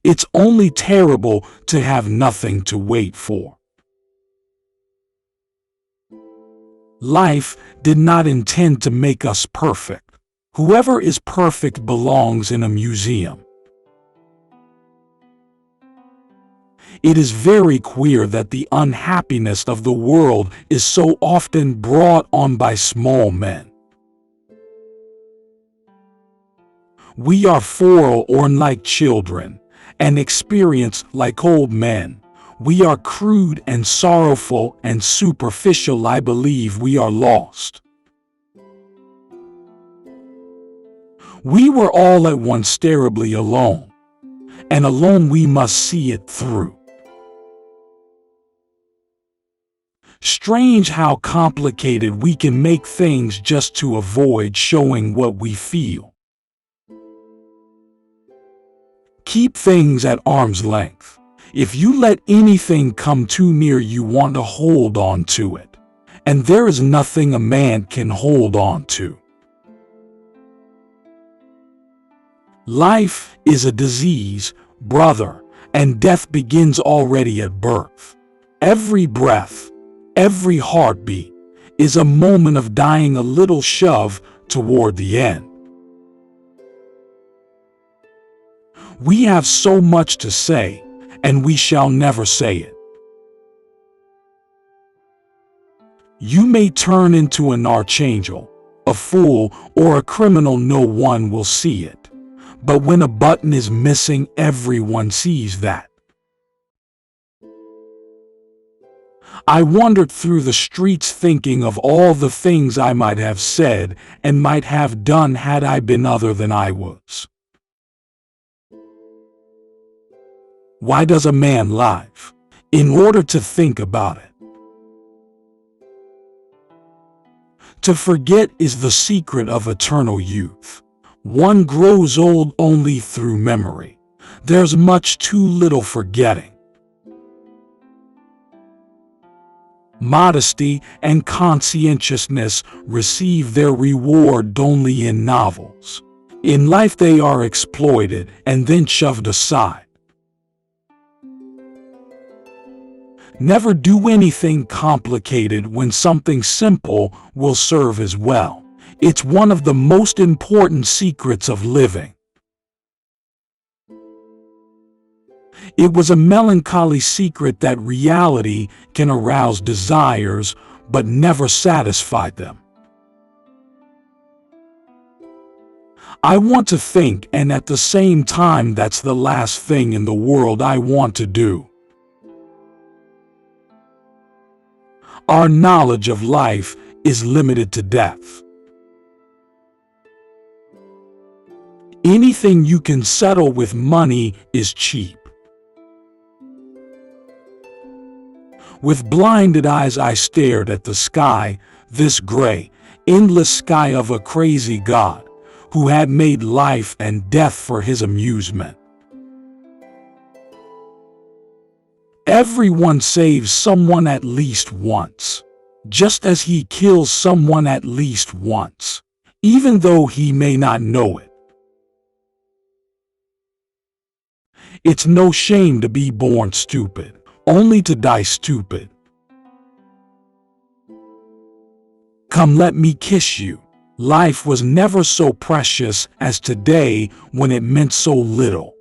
It's only terrible to have nothing to wait for. Life did not intend to make us perfect. Whoever is perfect belongs in a museum. It is very queer that the unhappiness of the world is so often brought on by small men. We are forlorn like children, and experience like old men. We are crude and sorrowful and superficial. I believe we are lost. We were all at once terribly alone, and alone we must see it through. Strange how complicated we can make things just to avoid showing what we feel. Keep things at arm's length. If you let anything come too near, you want to hold on to it, and there is nothing a man can hold on to. Life is a disease, brother, and death begins already at birth. Every breath, every heartbeat is a moment of dying, a little shove toward the end. We have so much to say, and we shall never say it. You may turn into an archangel, a fool, or a criminal. No one will see it. But when a button is missing, everyone sees that. I wandered through the streets thinking of all the things I might have said and might have done had I been other than I was. Why does a man live? In order to think about it. To forget is the secret of eternal youth. One grows old only through memory. There's much too little forgetting. Modesty and conscientiousness receive their reward only in novels. In life they are exploited and then shoved aside. Never do anything complicated when something simple will serve as well. It's one of the most important secrets of living. It was a melancholy secret that reality can arouse desires, but never satisfy them. I want to think, and at the same time that's the last thing in the world I want to do. Our knowledge of life is limited to death. Anything you can settle with money is cheap. With blinded eyes I stared at the sky, this gray, endless sky of a crazy God, who had made life and death for his amusement. Everyone saves someone at least once, just as he kills someone at least once, even though he may not know it. It's no shame to be born stupid, only to die stupid. Come, let me kiss you. Life was never so precious as today when it meant so little.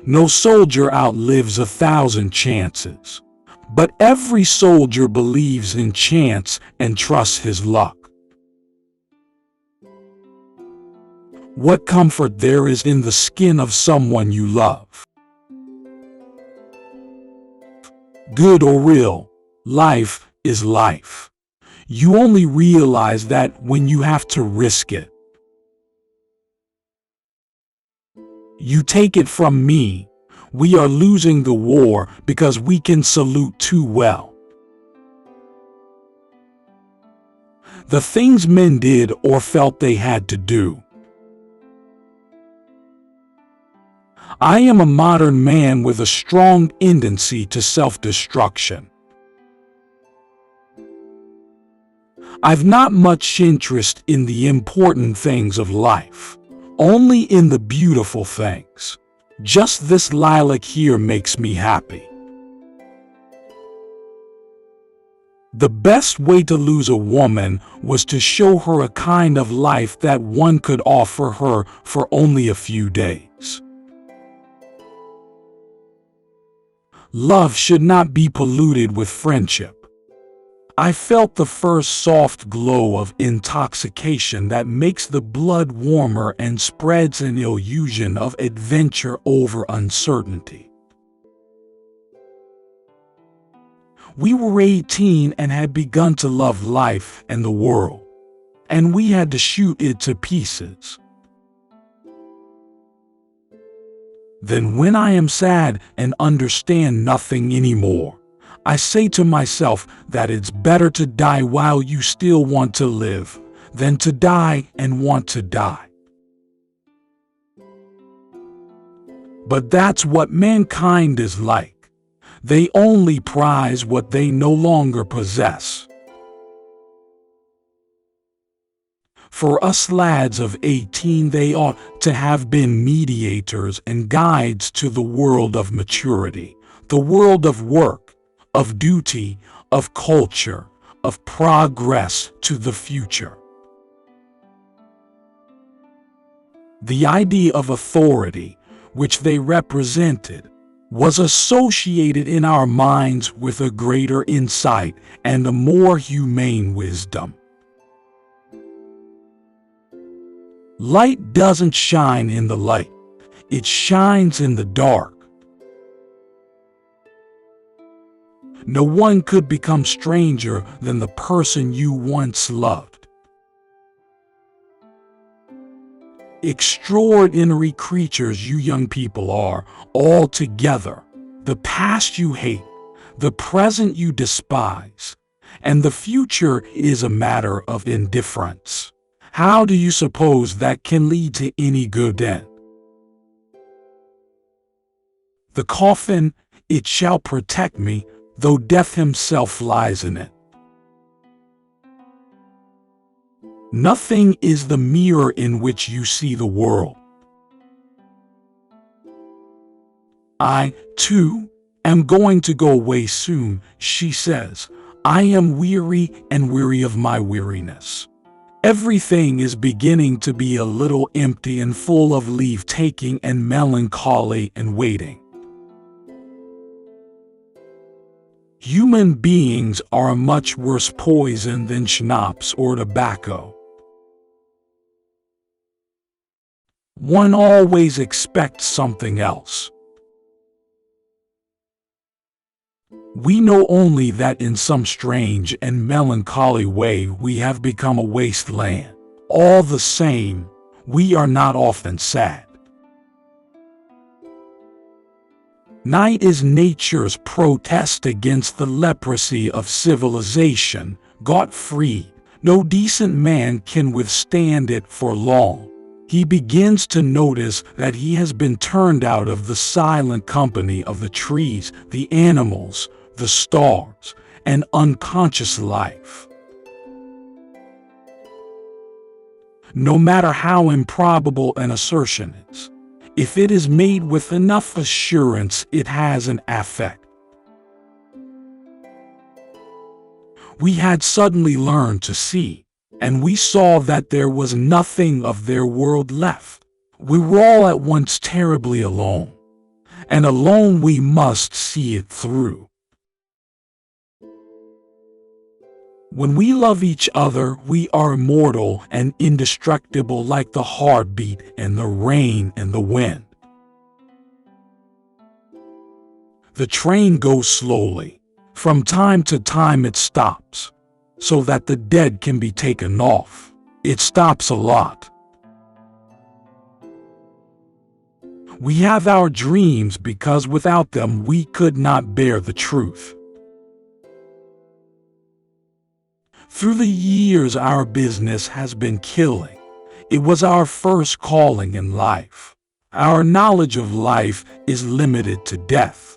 No soldier outlives 1,000 chances, but every soldier believes in chance and trusts his luck. What comfort there is in the skin of someone you love. Good or real, life is life. You only realize that when you have to risk it. You take it from me, we are losing the war because we can salute too well. The things men did or felt they had to do. I am a modern man with a strong tendency to self-destruction. I've not much interest in the important things of life. only in the beautiful things. Just this lilac here makes me happy. The best way to lose a woman was to show her a kind of life that one could offer her for only a few days. Love should not be polluted with friendship. I felt the first soft glow of intoxication that makes the blood warmer and spreads an illusion of adventure over uncertainty. We were 18 and had begun to love life and the world, and we had to shoot it to pieces. Then when I am sad and understand nothing anymore, I say to myself that it's better to die while you still want to live than to die and want to die. But that's what mankind is like. They only prize what they no longer possess. For us lads of 18, they ought to have been mediators and guides to the world of maturity, the world of work, of duty, of culture, of progress to the future. The idea of authority, which they represented, was associated in our minds with a greater insight and a more humane wisdom. Light doesn't shine in the light, it shines in the dark. No one could become stranger than the person you once loved. Extraordinary creatures you young people are, all together. The past you hate, the present you despise, and the future is a matter of indifference. How do you suppose that can lead to any good end? The coffin, it shall protect me, though death himself lies in it. Nothing is the mirror in which you see the world. I, too, am going to go away soon, she says. I am weary and weary of my weariness. Everything is beginning to be a little empty and full of leave-taking and melancholy and waiting. Human beings are a much worse poison than schnapps or tobacco. One always expects something else. We know only that in some strange and melancholy way we have become a wasteland. All the same, we are not often sad. Night is nature's protest against the leprosy of civilization. Got freed, no decent man can withstand it for long. He begins to notice that he has been turned out of the silent company of the trees, the animals, the stars, and unconscious life. No matter how improbable an assertion is, if it is made with enough assurance, it has an effect. We had suddenly learned to see, and we saw that there was nothing of their world left. We were all at once terribly alone, and alone we must see it through. When we love each other, we are immortal and indestructible like the heartbeat and the rain and the wind. The train goes slowly. From time to time it stops, so that the dead can be taken off. It stops a lot. We have our dreams because without them we could not bear the truth. Through the years our business has been killing. It was our first calling in life. Our knowledge of life is limited to death.